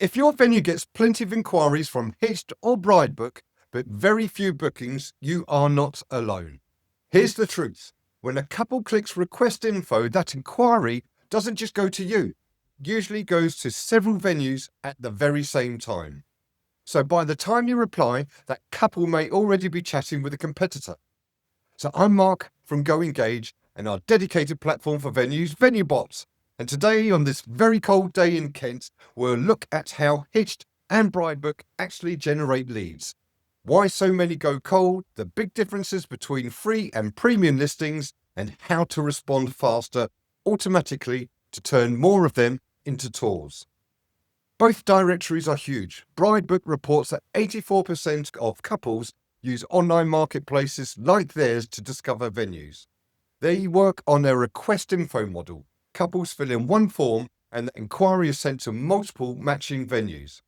If your venue gets plenty of inquiries from Hitched or Bridebook, but very few bookings, you are not alone. Here's the truth. When a couple clicks request info, that inquiry doesn't just go to you. It usually goes to several venues at the very same time. So by the time you reply, that couple may already be chatting with a competitor. So I'm Mark from GoEngage and our dedicated platform for venues, VenueBot. And today, on this very cold day in Kent, we'll look at how Hitched and Bridebook actually generate leads. Why so many go cold, the big differences between free and premium listings, and how to respond faster automatically to turn more of them into tours. Both directories are huge. Bridebook reports that 84% of couples use online marketplaces like theirs to discover venues. They work on a request info model. Couples fill in one form and the inquiry is sent to multiple matching venues.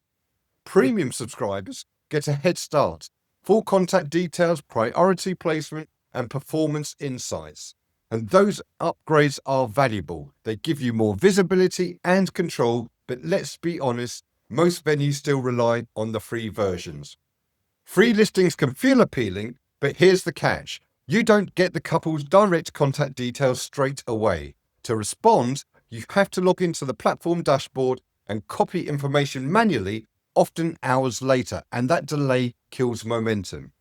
Premium subscribers get a head start. Full contact details, priority placement, and performance insights. And those upgrades are valuable. They give you more visibility and control, but let's be honest, most venues still rely on the free versions. Free listings can feel appealing, but here's the catch. You don't get the couple's direct contact details straight away. To respond, you have to log into the platform dashboard and copy information manually, often hours later, and that delay kills momentum.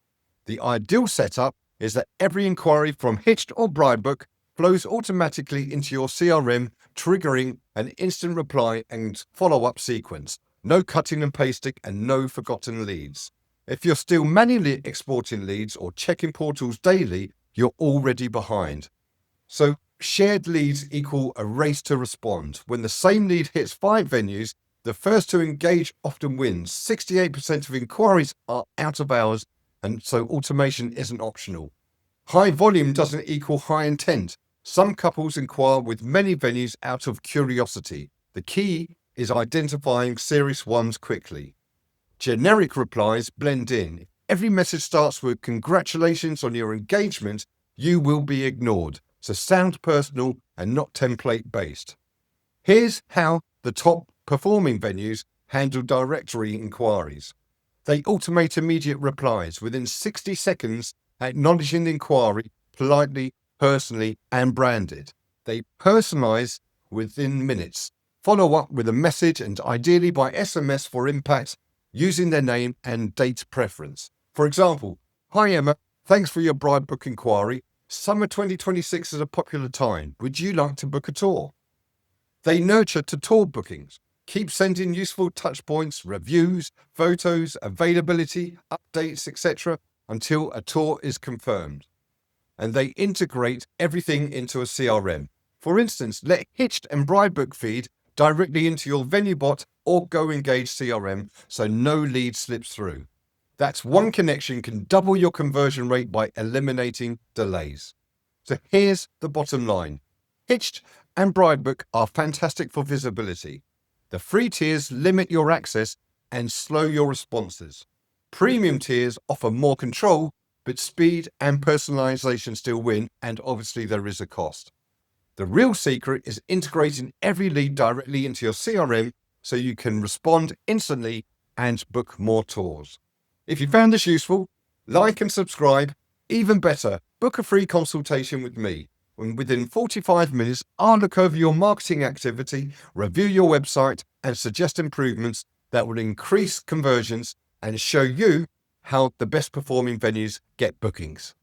The ideal setup is that every inquiry from Hitched or Bridebook flows automatically into your CRM, triggering an instant reply and follow-up sequence. No cutting and pasting and no forgotten leads. If you're still manually exporting leads or checking portals daily, you're already behind. So shared leads equal a race to respond. When the same lead hits 5 venues, the first to engage often wins. 68% of inquiries are out of hours, and so automation isn't optional. High volume doesn't equal high intent. Some couples inquire with many venues out of curiosity. The key is identifying serious ones quickly. Generic replies blend in. If every message starts with "Congratulations on your engagement," you will be ignored. So sound personal and not template-based. Here's how the top performing venues handle directory inquiries. They automate immediate replies within 60 seconds, acknowledging the inquiry politely, personally, and branded. They personalize within minutes. Follow up with a message and ideally by SMS for impact, using their name and date preference. For example, "Hi Emma, thanks for your Bridebook inquiry. Summer 2026 is a popular time. Would you like to book a tour?" They nurture to tour bookings. Keep sending useful touch points, reviews, photos, availability, updates, etc. until a tour is confirmed. And they integrate everything into a CRM. For instance, let Hitched and Bridebook feed directly into your VenueBot or GoEngage CRM so no lead slips through. That's one connection can double your conversion rate by eliminating delays. So here's the bottom line. Hitched and Bridebook are fantastic for visibility. The free tiers limit your access and slow your responses. Premium tiers offer more control, but speed and personalization still win, and obviously there is a cost. The real secret is integrating every lead directly into your CRM so you can respond instantly and book more tours. If you found this useful, like and subscribe. Even better, book a free consultation with me. And within 45 minutes, I'll look over your marketing activity, review your website, and suggest improvements that will increase conversions and show you how the best performing venues get bookings.